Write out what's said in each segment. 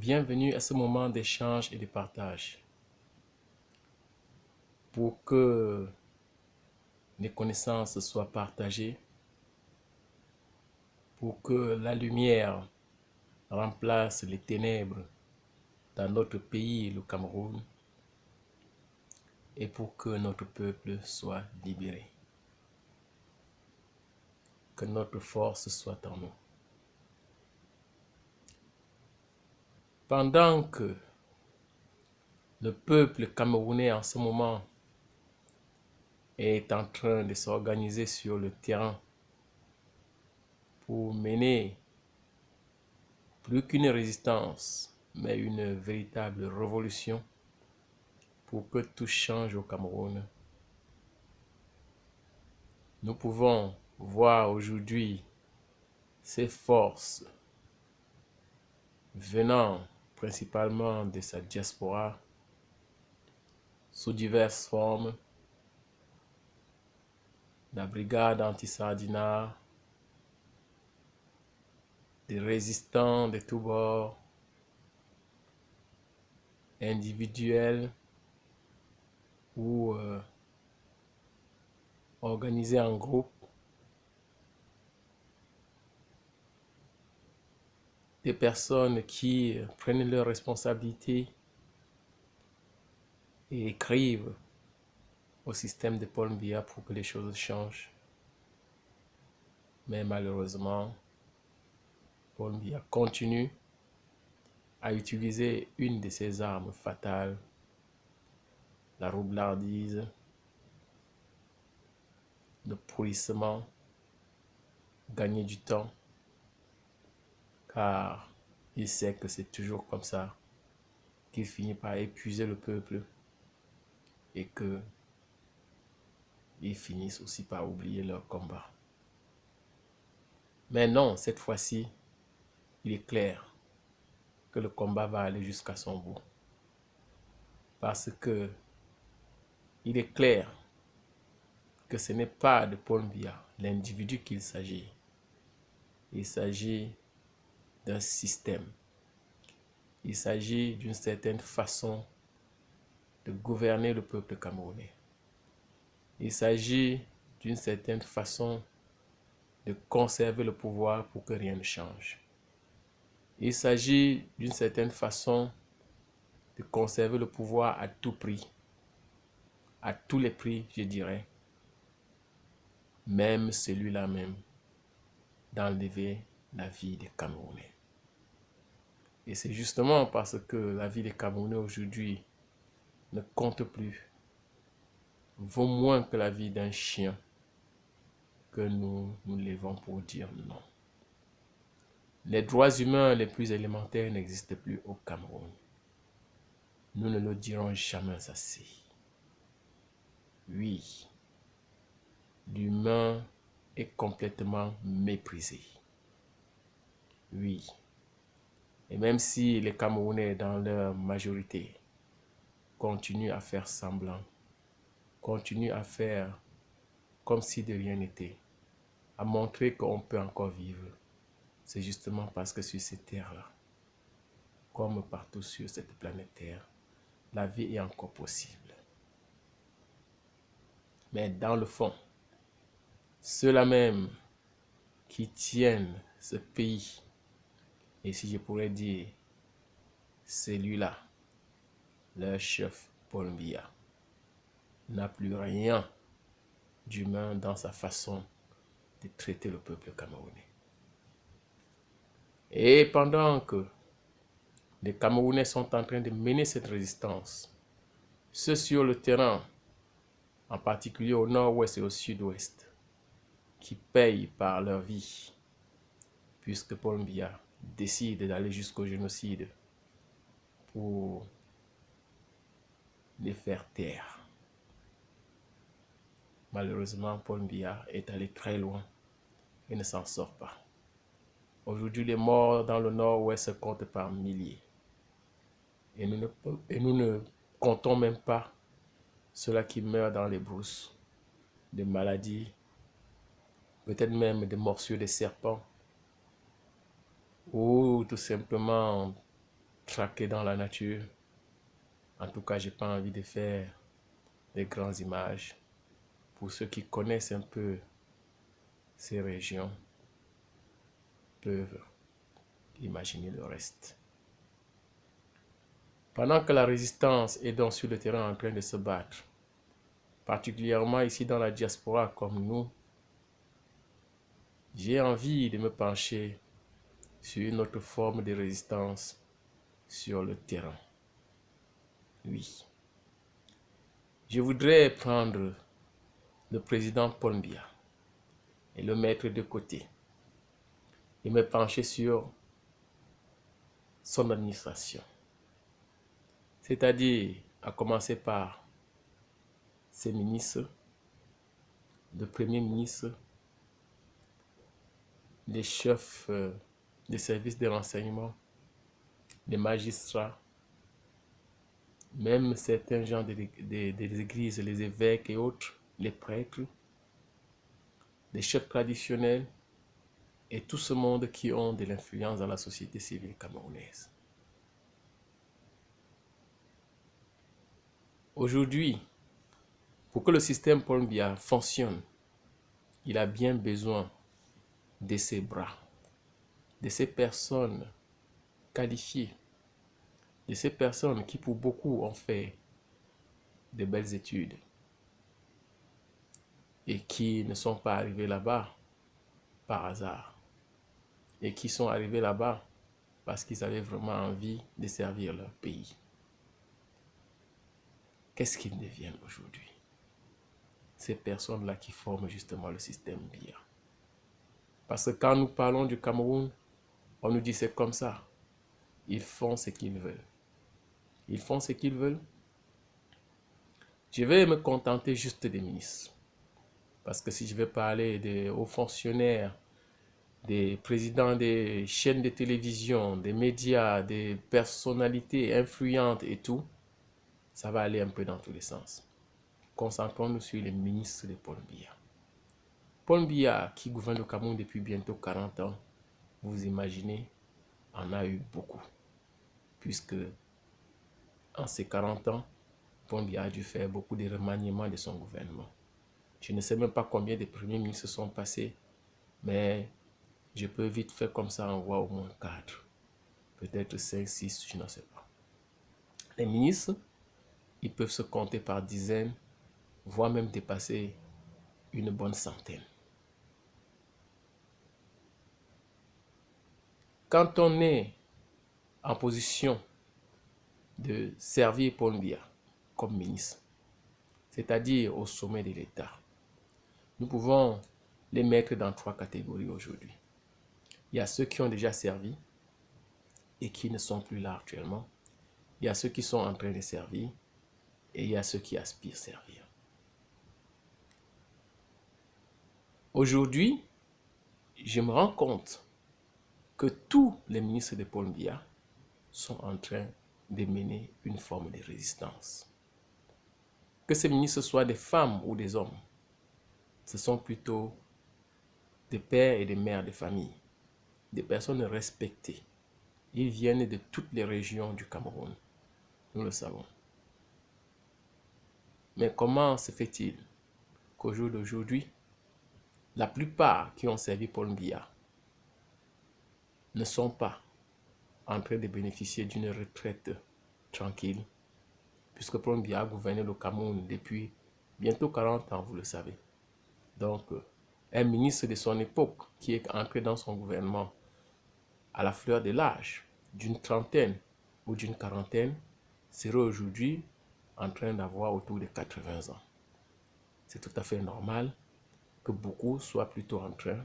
Bienvenue à ce moment d'échange et de partage. Pour que les connaissances soient partagées, pour que la lumière remplace les ténèbres dans notre pays, le Cameroun, et pour que notre peuple soit libéré. Que notre force soit en nous. Pendant que le peuple camerounais en ce moment est en train de s'organiser sur le terrain pour mener plus qu'une résistance, mais une véritable révolution pour que tout change au Cameroun. Nous pouvons voir aujourd'hui ces forces venant principalement de sa diaspora sous diverses formes, la brigade anti-Sardinat, des résistants de tous bords, individuels ou organisés en groupe, des personnes qui prennent leurs responsabilités et écrivent au système de Paul Biya pour que les choses changent. Mais malheureusement, Paul Biya continue à utiliser une de ses armes fatales, la roublardise, le pourrissement, gagner du temps, car il sait que c'est toujours comme ça qu'il finit par épuiser le peuple et que ils finissent aussi par oublier leur combat. Mais non, cette fois-ci, il est clair que le combat va aller jusqu'à son bout. Parce que il est clair que ce n'est pas de Paul Biya, l'individu qu'il s'agit. Il s'agit d'un système. Il s'agit d'une certaine façon de gouverner le peuple camerounais. Il s'agit d'une certaine façon de conserver le pouvoir pour que rien ne change. Il s'agit d'une certaine façon de conserver le pouvoir à tout prix, à tous les prix, je dirais, même celui-là même, d'enlever la vie des Camerounais. Et c'est justement parce que la vie des Camerounais aujourd'hui ne compte plus, vaut moins que la vie d'un chien, que nous nous levons pour dire non. Les droits humains les plus élémentaires n'existent plus au Cameroun. Nous ne le dirons jamais assez. Oui, l'humain est complètement méprisé. Oui. Et même si les Camerounais, dans leur majorité, continuent à faire semblant, continuent à faire comme si de rien n'était, à montrer qu'on peut encore vivre, c'est justement parce que sur cette terre-là, comme partout sur cette planète Terre, la vie est encore possible. Mais dans le fond, ceux-là même qui tiennent ce pays, et si je pourrais dire, celui-là, leur chef Paul Biya, n'a plus rien d'humain dans sa façon de traiter le peuple camerounais. Et pendant que les Camerounais sont en train de mener cette résistance, ceux sur le terrain, en particulier au nord-ouest et au sud-ouest, qui payent par leur vie, puisque Paul Biya décide d'aller jusqu'au génocide pour les faire taire. Malheureusement, Paul Biya est allé très loin et ne s'en sort pas. Aujourd'hui, les morts dans le nord-ouest se comptent par milliers. Et nous ne comptons même pas ceux-là qui meurent dans les brousses de maladies, peut-être même de morsures de serpents, ou tout simplement traqué dans la nature. En tout cas, j'ai pas envie de faire des grandes images. Pour ceux qui connaissent un peu ces régions, peuvent imaginer le reste. Pendant que la résistance est donc sur le terrain en train de se battre, particulièrement ici dans la diaspora comme nous, j'ai envie de me pencher sur une autre forme de résistance sur le terrain. Oui. Je voudrais prendre le président Paul Biya et le mettre de côté et me pencher sur son administration. C'est-à-dire, à commencer par ses ministres, le premier ministre, les chefs des services de renseignement, les magistrats, même certains gens des églises, les évêques et autres, les prêtres, les chefs traditionnels et tout ce monde qui ont de l'influence dans la société civile camerounaise. Aujourd'hui, pour que le système Paul Biya fonctionne, il a bien besoin de ses bras, de ces personnes qualifiées, de ces personnes qui pour beaucoup ont fait de belles études et qui ne sont pas arrivés là-bas par hasard et qui sont arrivés là-bas parce qu'ils avaient vraiment envie de servir leur pays. Qu'est-ce qu'ils deviennent aujourd'hui? Ces personnes-là qui forment justement le système Biya. Parce que quand nous parlons du Cameroun, on nous dit c'est comme ça. Ils font ce qu'ils veulent. Ils font ce qu'ils veulent. Je vais me contenter juste des ministres. Parce que si je vais parler des hauts fonctionnaires, des présidents des chaînes de télévision, des médias, des personnalités influentes et tout, ça va aller un peu dans tous les sens. Concentrons-nous sur les ministres de Paul Biya. Paul Biya, qui gouverne le Cameroun depuis bientôt 40 ans, vous imaginez, en a eu beaucoup. Puisque en ces 40 ans, Paul Biya a dû faire beaucoup de remaniements de son gouvernement. Je ne sais même pas combien de premiers ministres sont passés, mais je peux vite faire comme ça en voir au moins 4. Peut-être 5, 6, je ne sais pas. Les ministres, ils peuvent se compter par dizaines, voire même dépasser une bonne centaine. Quand on est en position de servir Paul Biya comme ministre, c'est-à-dire au sommet de l'État, nous pouvons les mettre dans 3 catégories aujourd'hui. Il y a ceux qui ont déjà servi et qui ne sont plus là actuellement. Il y a ceux qui sont en train de servir et il y a ceux qui aspirent à servir. Aujourd'hui, je me rends compte que tous les ministres de Paul Biya sont en train de mener une forme de résistance. Que ces ministres soient des femmes ou des hommes, ce sont plutôt des pères et des mères de famille, des personnes respectées. Ils viennent de toutes les régions du Cameroun, nous le savons. Mais comment se fait-il qu'au jour d'aujourd'hui, la plupart qui ont servi Paul Biya ne sont pas en train de bénéficier d'une retraite tranquille, puisque Paul Biya a gouverné le Cameroun depuis bientôt 40 ans, vous le savez. Donc, un ministre de son époque qui est entré dans son gouvernement à la fleur de l'âge, d'une trentaine ou d'une quarantaine, serait aujourd'hui en train d'avoir autour de 80 ans. C'est tout à fait normal que beaucoup soient plutôt en train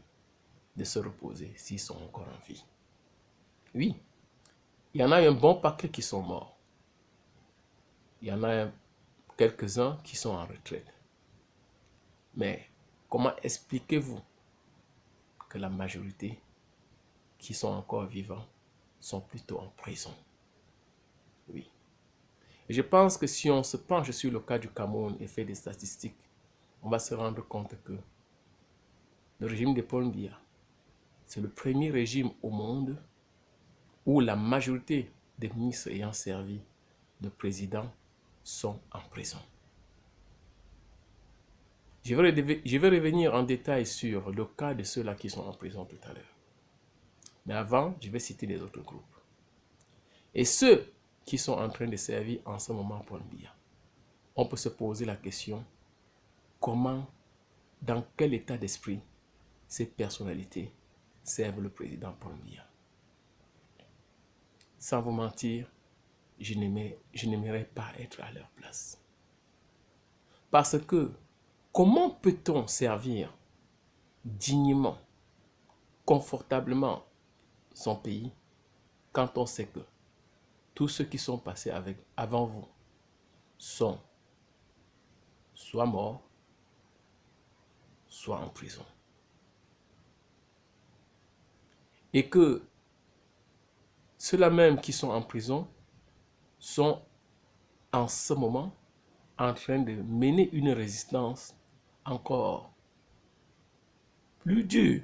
de se reposer s'ils sont encore en vie. Oui, il y en a un bon paquet qui sont morts. Il y en a quelques-uns qui sont en retraite. Mais comment expliquez-vous que la majorité qui sont encore vivants sont plutôt en prison? Oui. Et je pense que si on se penche sur le cas du Cameroun et fait des statistiques, on va se rendre compte que le régime de Paul Biya, c'est le premier régime au monde où la majorité des ministres ayant servi de président sont en prison. Je vais revenir en détail sur le cas de ceux-là qui sont en prison tout à l'heure. Mais avant, je vais citer les autres groupes. Et ceux qui sont en train de servir en ce moment Paul Biya, on peut se poser la question, comment, dans quel état d'esprit ces personnalités servent le président Paul Biya? Sans vous mentir, je n'aimerais pas être à leur place. Parce que, comment peut-on servir dignement, confortablement son pays quand on sait que tous ceux qui sont passés avant vous sont soit morts, soit en prison. Et que ceux-là même qui sont en prison sont en ce moment en train de mener une résistance encore plus dure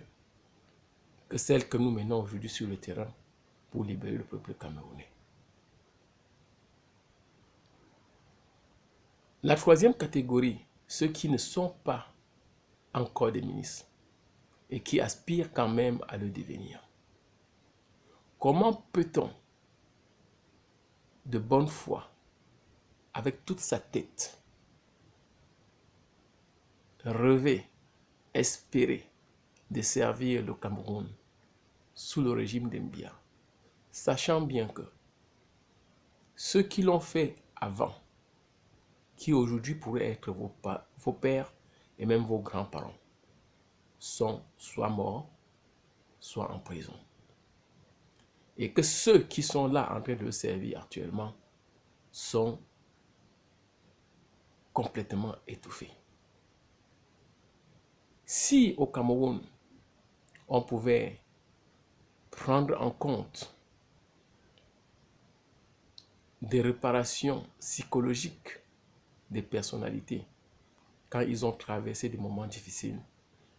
que celle que nous menons aujourd'hui sur le terrain pour libérer le peuple camerounais. La troisième catégorie, ceux qui ne sont pas encore des ministres et qui aspirent quand même à le devenir. Comment peut-on, de bonne foi, avec toute sa tête, rêver, espérer de servir le Cameroun sous le régime d'Mbia, sachant bien que ceux qui l'ont fait avant, qui aujourd'hui pourraient être vos pères et même vos grands-parents, sont soit morts, soit en prison. Et que ceux qui sont là en train de le servir actuellement sont complètement étouffés. Si au Cameroun, on pouvait prendre en compte des réparations psychologiques des personnalités quand ils ont traversé des moments difficiles,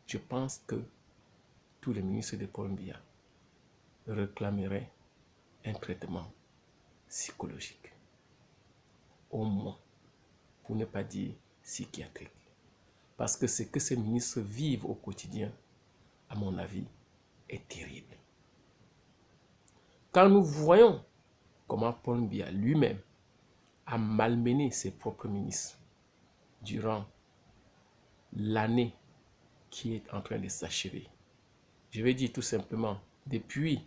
je pense que tous les ministres de Paul Biya réclameraient un traitement psychologique, au moins, pour ne pas dire psychiatrique. Parce que ce que ces ministres vivent au quotidien, à mon avis, est terrible. Quand nous voyons comment Paul Biya lui-même a malmené ses propres ministres durant l'année qui est en train de s'achever, je vais dire tout simplement, depuis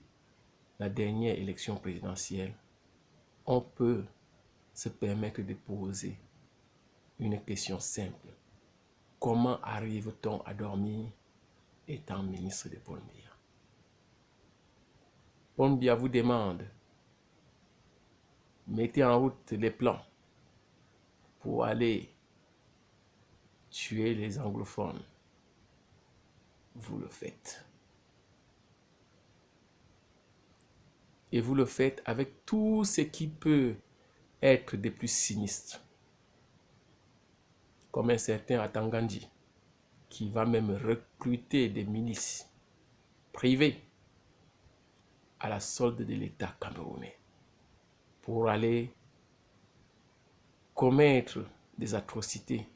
la dernière élection présidentielle, on peut se permettre de poser une question simple. Comment arrive-t-on à dormir étant ministre de Paul Biya? Paul Biya vous demande, mettez en route les plans pour aller tuer les anglophones. Vous le faites. Et vous le faites avec tout ce qui peut être de plus sinistre. Comme un certain Atangandi, qui va même recruter des milices privées à la solde de l'État camerounais pour aller commettre des atrocités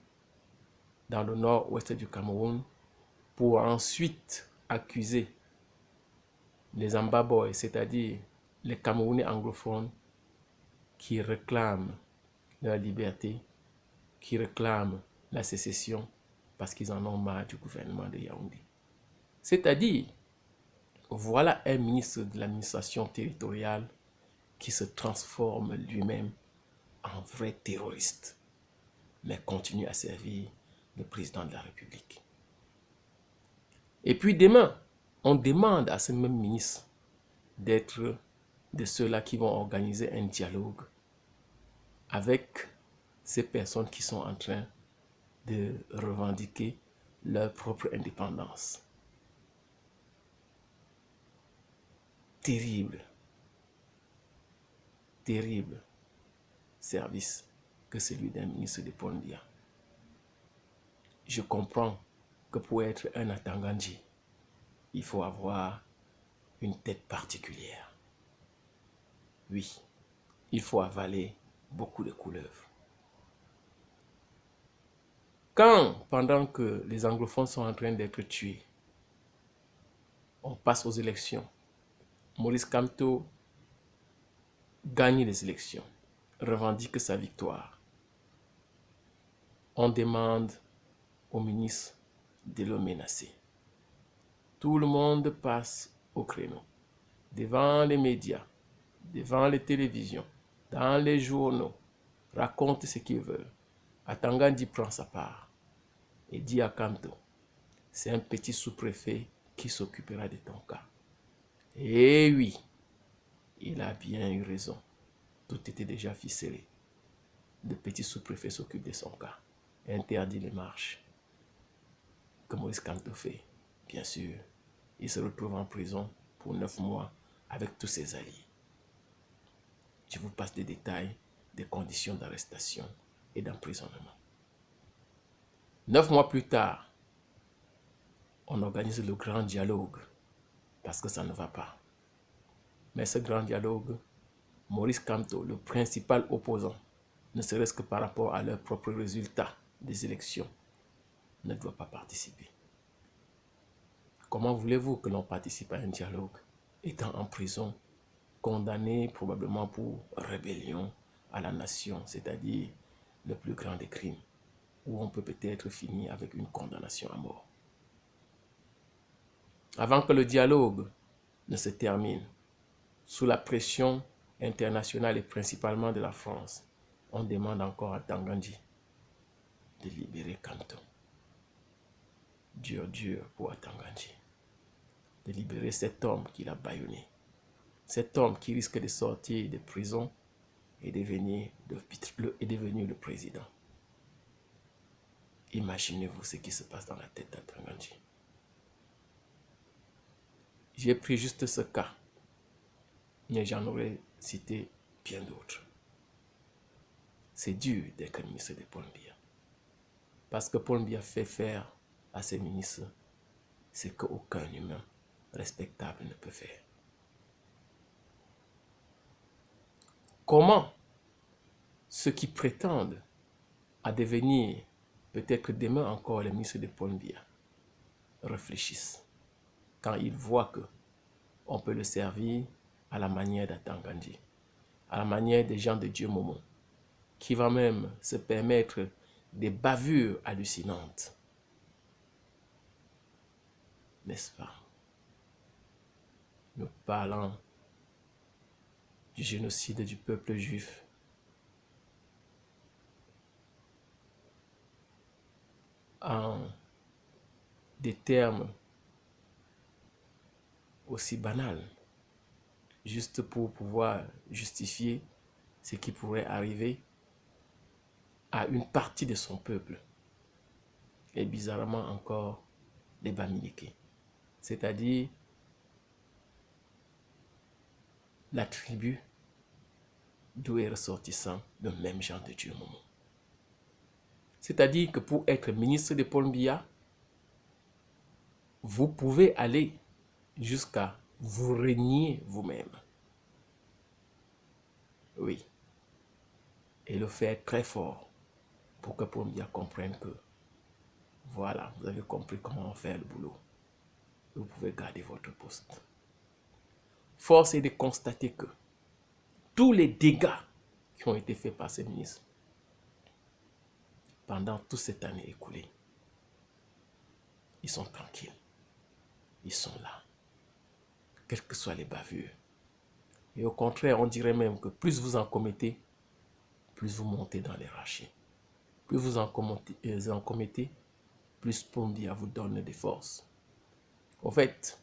dans le nord-ouest du Cameroun pour ensuite accuser les Ambaboy, c'est-à-dire les Camerounais anglophones qui réclament leur liberté, qui réclament la sécession parce qu'ils en ont marre du gouvernement de Yaoundé. C'est-à-dire, voilà un ministre de l'administration territoriale qui se transforme lui-même en vrai terroriste, mais continue à servir le président de la République. Et puis demain, on demande à ce même ministre d'être de ceux-là qui vont organiser un dialogue avec ces personnes qui sont en train de revendiquer leur propre indépendance. Terrible, terrible service que celui d'un ministre de Paul Biya. Je comprends que pour être un Atangandi, il faut avoir une tête particulière. Oui, il faut avaler beaucoup de couleuvres. Quand, pendant que les anglophones sont en train d'être tués, on passe aux élections, Maurice Kamto gagne les élections, revendique sa victoire. On demande au ministre de le menacer. Tout le monde passe au créneau, devant les médias, devant les télévisions, dans les journaux, raconte ce qu'ils veulent. Atangandi prend sa part et dit à Kamto, c'est un petit sous-préfet qui s'occupera de ton cas. Et oui, il a bien eu raison. Tout était déjà ficelé. Le petit sous-préfet s'occupe de son cas. Interdit les marches. Que Maurice Kamto fait, bien sûr. Il se retrouve en prison pour 9 mois avec tous ses alliés. Je vous passe des détails des conditions d'arrestation et d'emprisonnement. 9 mois plus tard, on organise le grand dialogue parce que ça ne va pas. Mais ce grand dialogue, Maurice Kamto, le principal opposant, ne serait-ce que par rapport à leurs propres résultats des élections, ne doit pas participer. Comment voulez-vous que l'on participe à un dialogue étant en prison, condamné probablement pour rébellion à la nation, c'est-à-dire le plus grand des crimes, où on peut peut-être finir avec une condamnation à mort? Avant que le dialogue ne se termine, sous la pression internationale et principalement de la France, on demande encore à Tangandji de libérer Kamto. Dur, dur pour Tangandji. De libérer cet homme qu'il a bâillonné. Cet homme qui risque de sortir de prison et devenir le président. Imaginez-vous ce qui se passe dans la tête d'Tangandji. J'ai pris juste ce cas, mais j'en aurais cité bien d'autres. C'est dur d'être ministre de Paul Biya. Parce que Paul Biya fait faire à ses ministres ce qu'aucun humain respectable ne peut faire. Comment ceux qui prétendent à devenir peut-être demain encore les ministres de Paul Biya réfléchissent quand ils voient que on peut le servir à la manière d'Tangandji, à la manière des gens de Dieu Momo, qui va même se permettre des bavures hallucinantes. N'est-ce pas? Nous parlons du génocide du peuple juif. En des termes aussi banals, juste pour pouvoir justifier ce qui pourrait arriver à une partie de son peuple, et bizarrement encore les Bamileke, c'est-à-dire la tribu d'où est ressortissant le même genre de Dieu Momo. C'est-à-dire que pour être ministre de Paul Biya, vous pouvez aller jusqu'à vous régner vous-même. Oui. Et le faire très fort pour que Paul Biya comprenne que voilà, vous avez compris comment faire le boulot. Vous pouvez garder votre poste. Force est de constater que tous les dégâts qui ont été faits par ces ministres pendant toute cette année écoulée, ils sont tranquilles. Ils sont là. Quelles que soient les bavures. Et au contraire, on dirait même que plus vous en commettez, plus vous montez dans les rachis. Plus vous en commettez, plus Paul Biya vous donne des forces. En fait,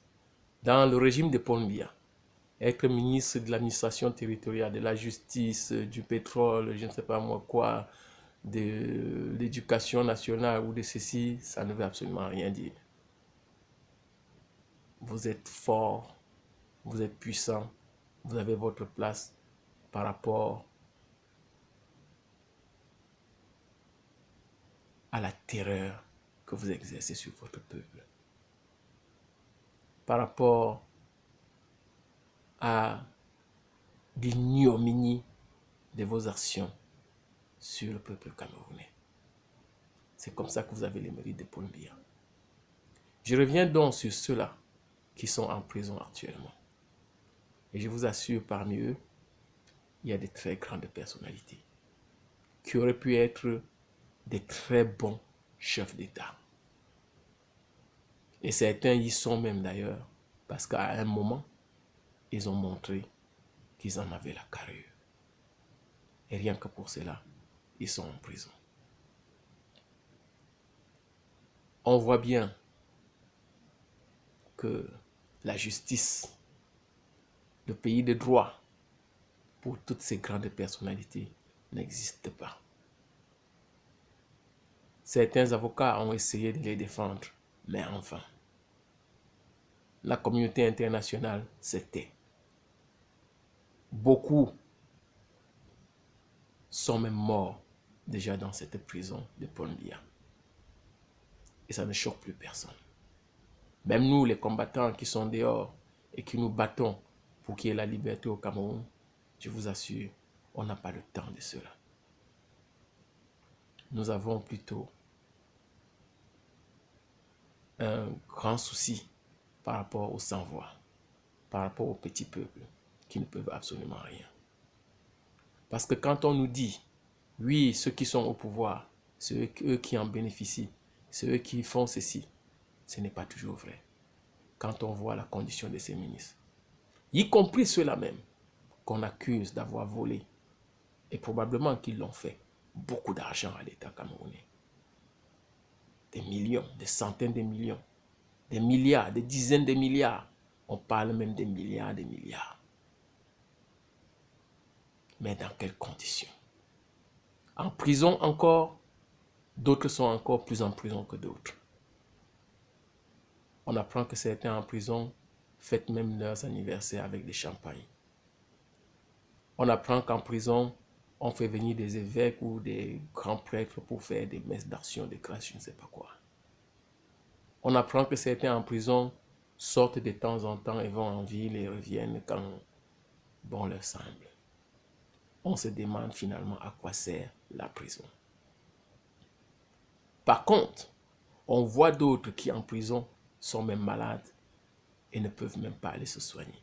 dans le régime de Paul Biya, être ministre de l'administration territoriale, de la justice, du pétrole, je ne sais pas moi quoi, de l'éducation nationale ou de ceci, ça ne veut absolument rien dire. Vous êtes fort, vous êtes puissant, vous avez votre place par rapport à la terreur que vous exercez sur votre peuple. Par rapport à l'ignominie de vos actions sur le peuple camerounais. C'est comme ça que vous avez les mérites de Paul Biya. Je reviens donc sur ceux-là qui sont en prison actuellement. Et je vous assure, parmi eux, il y a de très grandes personnalités qui auraient pu être des très bons chefs d'État. Et certains y sont même d'ailleurs, parce qu'à un moment, ils ont montré qu'ils en avaient la carrure. Et rien que pour cela, ils sont en prison. On voit bien que la justice, le pays de droit, pour toutes ces grandes personnalités, n'existe pas. Certains avocats ont essayé de les défendre, mais enfin, la communauté internationale s'est tait. Beaucoup sont même morts déjà dans cette prison de Paul Biya. Et ça ne choque plus personne. Même nous, les combattants qui sont dehors et qui nous battons pour qu'il y ait la liberté au Cameroun, je vous assure, on n'a pas le temps de cela. Nous avons plutôt un grand souci par rapport aux sans-voix, par rapport aux petits peuples qui ne peuvent absolument rien. Parce que quand on nous dit, oui, ceux qui sont au pouvoir, c'est eux qui en bénéficient, c'est eux qui font ceci, ce n'est pas toujours vrai. Quand on voit la condition de ces ministres, y compris ceux-là même qu'on accuse d'avoir volé, et probablement qu'ils l'ont fait, beaucoup d'argent à l'État camerounais. Des millions, des centaines de millions, des milliards, des dizaines de milliards. On parle même des milliards, des milliards. Mais dans quelles conditions? En prison encore, d'autres sont encore plus en prison que d'autres. On apprend que certains en prison fêtent même leurs anniversaires avec des champagnes. On apprend qu'en prison, on fait venir des évêques ou des grands prêtres pour faire des messes d'action, de grâce, je ne sais pas quoi. On apprend que certains en prison sortent de temps en temps et vont en ville et reviennent quand bon leur semble. On se demande finalement à quoi sert la prison. Par contre, on voit d'autres qui en prison sont même malades et ne peuvent même pas aller se soigner.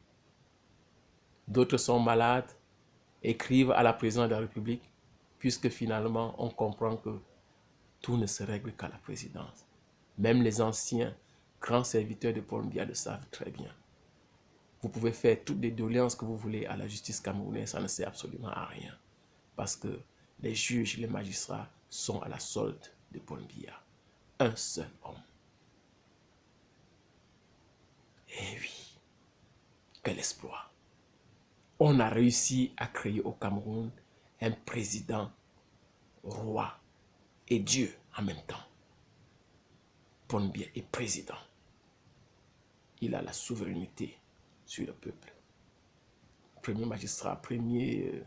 D'autres sont malades, écrivent à la présidente de la République, puisque finalement on comprend que tout ne se règle qu'à la présidence. Même les anciens grands serviteurs de Paul Biya le savent très bien. Vous pouvez faire toutes les doléances que vous voulez à la justice camerounaise, ça ne sert absolument à rien. Parce que les juges, les magistrats sont à la solde de Paul Biya. Un seul homme. Eh oui, quel exploit. On a réussi à créer au Cameroun un président, roi et Dieu en même temps. Paul Biya est président. Il a la souveraineté sur le peuple. Premier magistrat, premier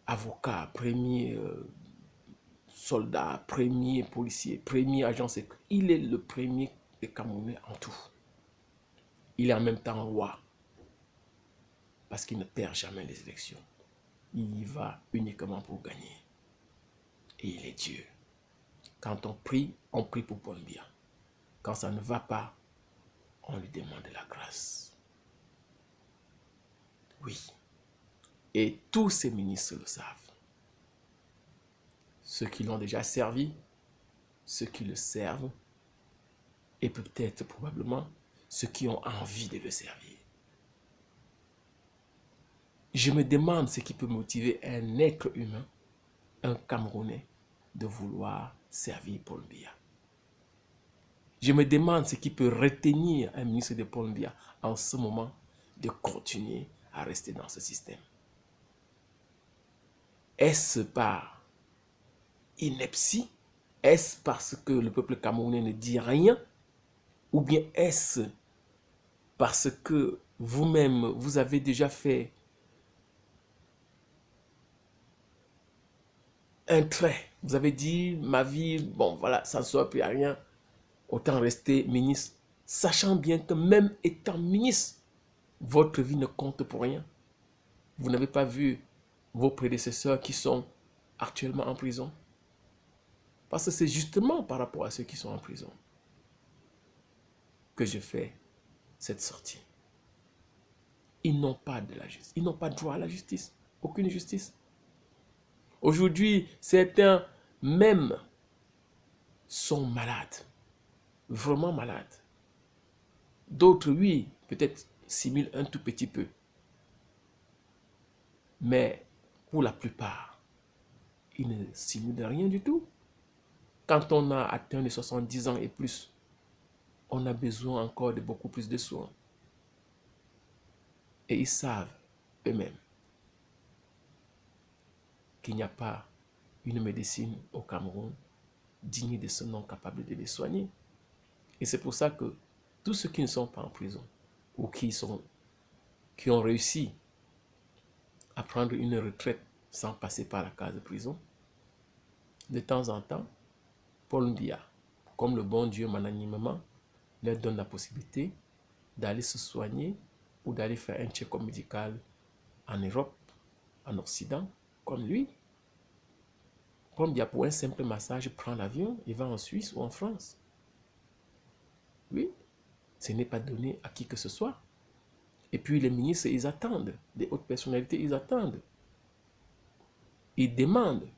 avocat, premier soldat, premier policier, premier agent secret. Il est le premier des Camerounais en tout. Il est en même temps roi. Parce qu'il ne perd jamais les élections. Il y va uniquement pour gagner. Et il est Dieu. Quand on prie pour Paul Biya. Quand ça ne va pas, on lui demande la grâce. Oui. Et tous ces ministres le savent. Ceux qui l'ont déjà servi, ceux qui le servent, et peut-être probablement ceux qui ont envie de le servir. Je me demande ce qui peut motiver un être humain, un Camerounais, de vouloir servir Paul Biya. Je me demande ce qui peut retenir un ministre de Paul Biya en ce moment de continuer à rester dans ce système. Est-ce par ineptie? Est-ce parce que le peuple camerounais ne dit rien? Ou bien est-ce parce que vous-même, vous avez déjà fait un trait? Vous avez dit, ma vie, bon voilà, ça ne sert plus à rien. Autant rester ministre, sachant bien que même étant ministre, votre vie ne compte pour rien. Vous n'avez pas vu vos prédécesseurs qui sont actuellement en prison. Parce que c'est justement par rapport à ceux qui sont en prison que je fais cette sortie. Ils n'ont pas de la justice. Ils n'ont pas droit à la justice. Aucune justice. Aujourd'hui, certains même sont malades. Vraiment malades. D'autres, oui, peut-être simulent un tout petit peu. Mais pour la plupart, ils ne simulent rien du tout. Quand on a atteint les 70 ans et plus, on a besoin encore de beaucoup plus de soins. Et ils savent eux-mêmes qu'il n'y a pas une médecine au Cameroun digne de ce nom capable de les soigner. Et c'est pour ça que tous ceux qui ne sont pas en prison ou qui ont réussi à prendre une retraite sans passer par la case de prison, de temps en temps, Paul Biya, comme le bon Dieu magnanimement, leur donne la possibilité d'aller se soigner ou d'aller faire un check-up médical en Europe, en Occident, comme lui. Paul Biya, pour un simple massage, prend l'avion et va en Suisse ou en France. Oui, ce n'est pas donné à qui que ce soit. Et puis les ministres, ils attendent. Les hautes personnalités, ils attendent. Ils demandent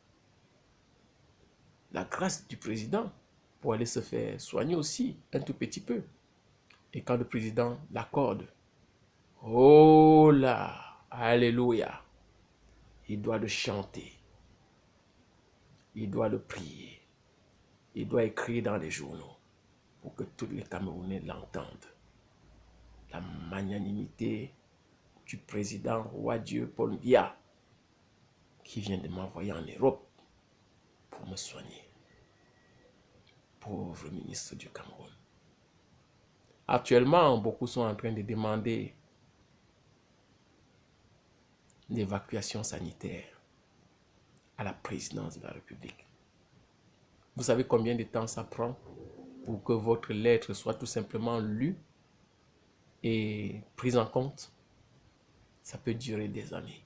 la grâce du président pour aller se faire soigner aussi, un tout petit peu. Et quand le président l'accorde, oh là, alléluia, il doit le chanter, il doit le prier, il doit écrire dans les journaux pour que tous les Camerounais l'entendent. La magnanimité du président roi Dieu Paul Biya qui vient de m'envoyer en Europe pour me soigner. Pauvre ministre du Cameroun. Actuellement, beaucoup sont en train de demander l'évacuation sanitaire à la présidence de la République. Vous savez combien de temps ça prend pour que votre lettre soit tout simplement lue et prise en compte? Ça peut durer des années.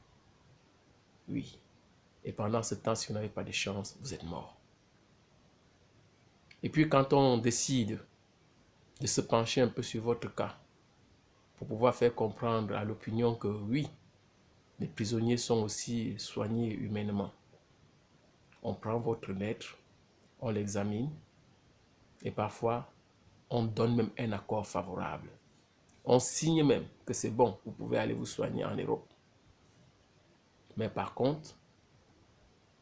Oui. Et pendant ce temps, si vous n'avez pas de chance, vous êtes mort. Et puis quand on décide de se pencher un peu sur votre cas, pour pouvoir faire comprendre à l'opinion que oui, les prisonniers sont aussi soignés humainement. On prend votre lettre, on l'examine et parfois on donne même un accord favorable. On signe même que c'est bon, vous pouvez aller vous soigner en Europe. Mais par contre,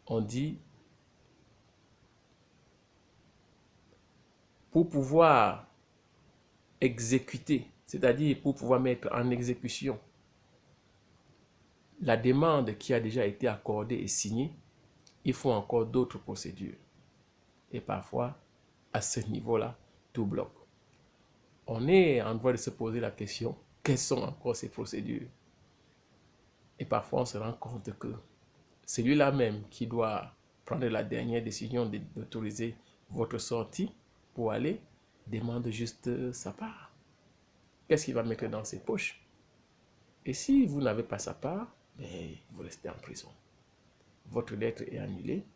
on dit pour pouvoir exécuter, c'est-à-dire pour pouvoir mettre en exécution la demande qui a déjà été accordée et signée, il faut encore d'autres procédures. Et parfois, à ce niveau-là, tout bloque. On est en droit de se poser la question, quelles sont encore ces procédures? Et parfois, on se rend compte que c'est lui-là même qui doit prendre la dernière décision d'autoriser votre sortie pour aller, demande juste sa part. Qu'est-ce qu'il va mettre dans ses poches? Et si vous n'avez pas sa part, ben, vous restez en prison. Votre lettre est annulée.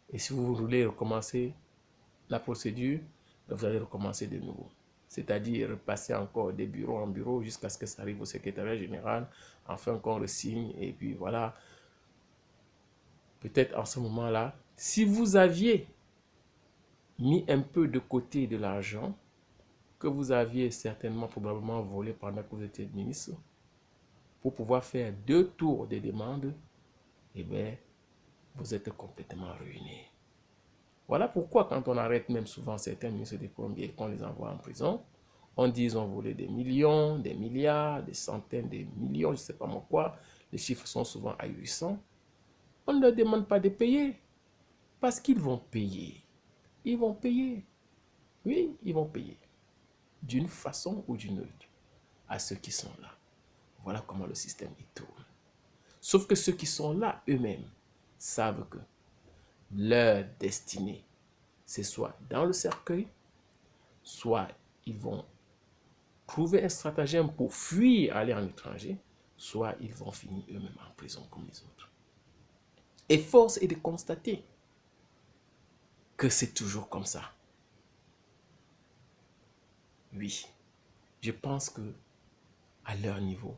Et si vous voulez recommencer la procédure, ben, vous allez recommencer de nouveau. C'est-à-dire passer encore de bureau en bureau jusqu'à ce que ça arrive au secrétariat général, enfin qu'on le signe, et puis voilà. Peut-être en ce moment-là, si vous aviez mis un peu de côté de l'argent que vous aviez certainement probablement volé pendant que vous étiez ministre, pour pouvoir faire 2 tours de demande, eh bien, vous êtes complètement ruiné. Voilà pourquoi quand on arrête même souvent certains ministres des premiers et qu'on les envoie en prison, on dit qu'ils ont volé des millions, des milliards, des centaines de millions, je ne sais pas moi quoi. Les chiffres sont souvent ahurissants. On ne leur demande pas de payer. Parce qu'ils vont payer. Ils vont payer. Oui, ils vont payer. D'une façon ou d'une autre. À ceux qui sont là. Voilà comment le système y tourne. Sauf que ceux qui sont là eux-mêmes savent que leur destinée, c'est soit dans le cercueil, soit ils vont trouver un stratagème pour fuir, aller en étranger, soit ils vont finir eux-mêmes en prison comme les autres. Et force est de constater que c'est toujours comme ça. Oui, je pense que à leur niveau,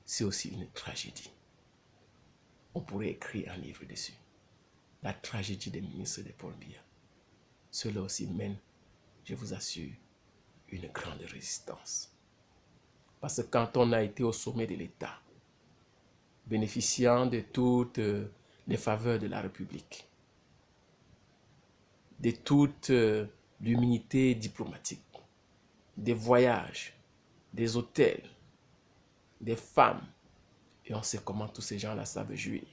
c'est aussi une tragédie. On pourrait écrire un livre dessus. La tragédie des ministres de Paul Biya. Cela aussi mène, je vous assure, une grande résistance. Parce que quand on a été au sommet de l'État, bénéficiant de toutes les faveurs de la République, de toute l'immunité diplomatique, des voyages, des hôtels, des femmes, et on sait comment tous ces gens-là savent jouer.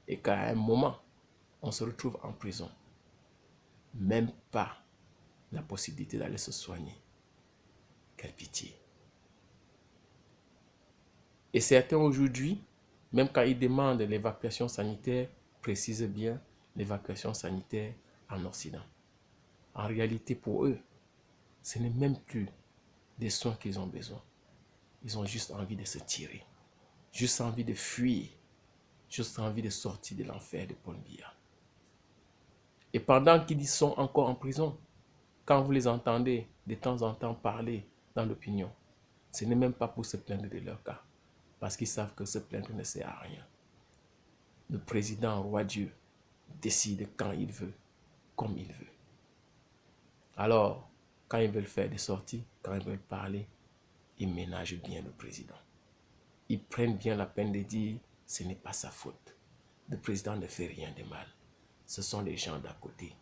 Et qu'à un moment, on se retrouve en prison, même pas la possibilité d'aller se soigner. Quelle pitié. Et certains aujourd'hui, même quand ils demandent l'évacuation sanitaire, précisent bien l'évacuation sanitaire en Occident. En réalité, pour eux, ce n'est même plus des soins qu'ils ont besoin. Ils ont juste envie de se tirer, juste envie de fuir, juste envie de sortir de l'enfer de Paul Biya. Et pendant qu'ils sont encore en prison, quand vous les entendez de temps en temps parler dans l'opinion, ce n'est même pas pour se plaindre de leur cas, parce qu'ils savent que se plaindre ne sert à rien. Le président roi Dieu décide quand il veut, comme il veut. Alors, quand ils veulent faire des sorties, quand ils veulent parler, ils ménagent bien le président. Ils prennent bien la peine de dire ce n'est pas sa faute. Le président ne fait rien de mal. Ce sont les gens d'à côté.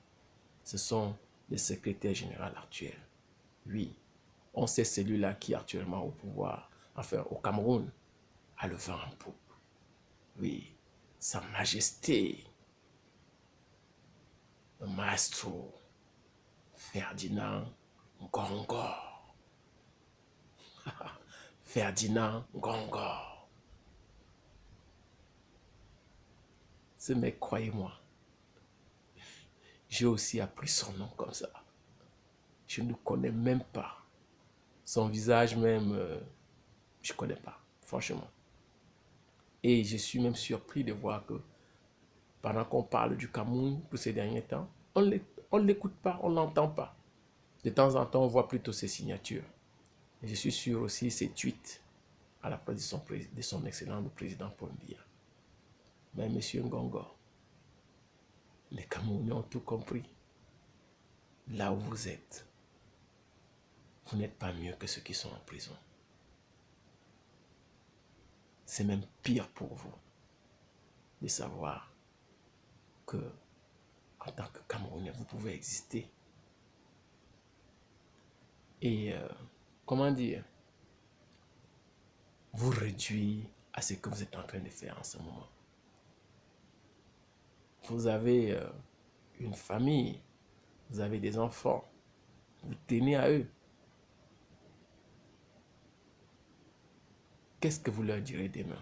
Ce sont les secrétaires généraux actuels. Oui, on sait celui-là qui est actuellement au pouvoir, enfin au Cameroun, a le vent en poupe. Oui, Sa Majesté, le maestro Ferdinand Ngongor. Ferdinand Ngongor. Ce mec, croyez-moi, j'ai aussi appris son nom comme ça. Je ne connais même pas. Son visage même, je ne connais pas, franchement. Et je suis même surpris de voir que pendant qu'on parle du Cameroun pour ces derniers temps, on ne l'écoute pas, on ne l'entend pas. De temps en temps, on voit plutôt ses signatures. Et je suis sûr aussi ses tweets à la place de son excellent président Paul Biya. Mais M. Ngongo, les Camerounais ont tout compris. Là où vous êtes, vous n'êtes pas mieux que ceux qui sont en prison. C'est même pire pour vous de savoir que, en tant que Camerounais, vous pouvez exister. Et, comment dire, vous réduire à ce que vous êtes en train de faire en ce moment. Vous avez une famille, vous avez des enfants, vous tenez à eux. Qu'est-ce que vous leur direz demain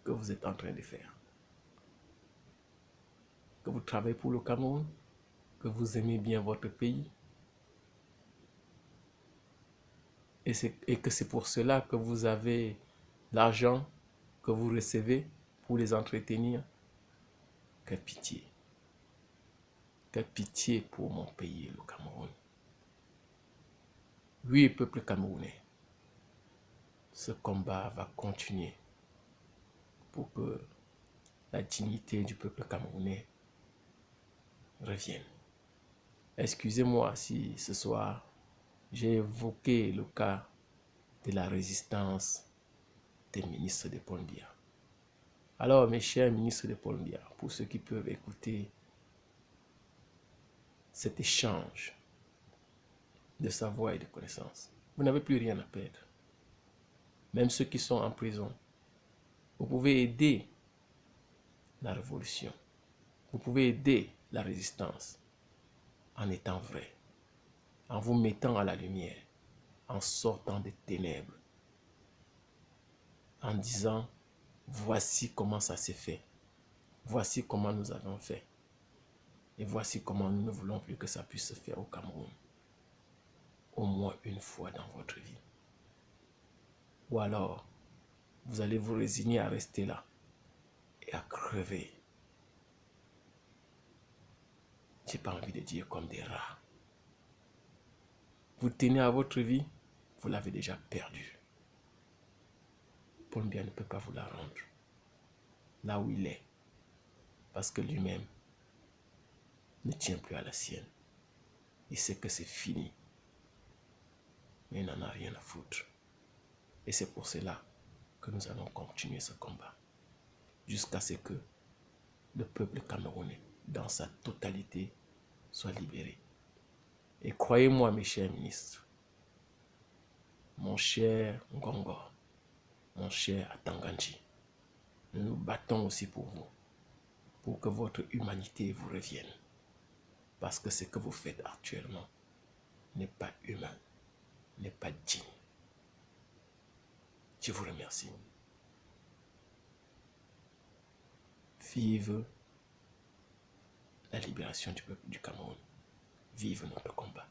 que vous êtes en train de faire? Que vous travaillez pour le Cameroun? Que vous aimez bien votre pays? Et que c'est pour cela que vous avez l'argent que vous recevez pour les entretenir? Quelle pitié. Quelle pitié pour mon pays, le Cameroun. Oui, peuple camerounais, ce combat va continuer pour que la dignité du peuple camerounais revienne. Excusez-moi si ce soir, j'ai évoqué le cas de la résistance des ministres de Paul Biya. Alors, mes chers ministres de Paul Biya, pour ceux qui peuvent écouter cet échange de savoir et de connaissances, vous n'avez plus rien à perdre. Même ceux qui sont en prison, vous pouvez aider la révolution. Vous pouvez aider la résistance en étant vrai, en vous mettant à la lumière, en sortant des ténèbres, en disant voici comment ça s'est fait, voici comment nous avons fait, et voici comment nous ne voulons plus que ça puisse se faire au Cameroun, au moins une fois dans votre vie. Ou alors, vous allez vous résigner à rester là et à crever j'ai pas envie de dire comme des rats. Vous tenez à votre vie, vous l'avez déjà perdue. Paul Biya ne peut pas vous la rendre là où il est, parce que lui-même ne tient plus à la sienne. Il sait que c'est fini, mais il n'en a rien à foutre. Et c'est pour cela que nous allons continuer ce combat, jusqu'à ce que le peuple camerounais, dans sa totalité, soit libéré. Et croyez-moi, mes chers ministres, mon cher Ngongo, mon cher Atanganji, nous nous battons aussi pour vous, pour que votre humanité vous revienne. Parce que ce que vous faites actuellement n'est pas humain, n'est pas digne. Je vous remercie. Vive la libération du peuple du Cameroun. Vive notre combat.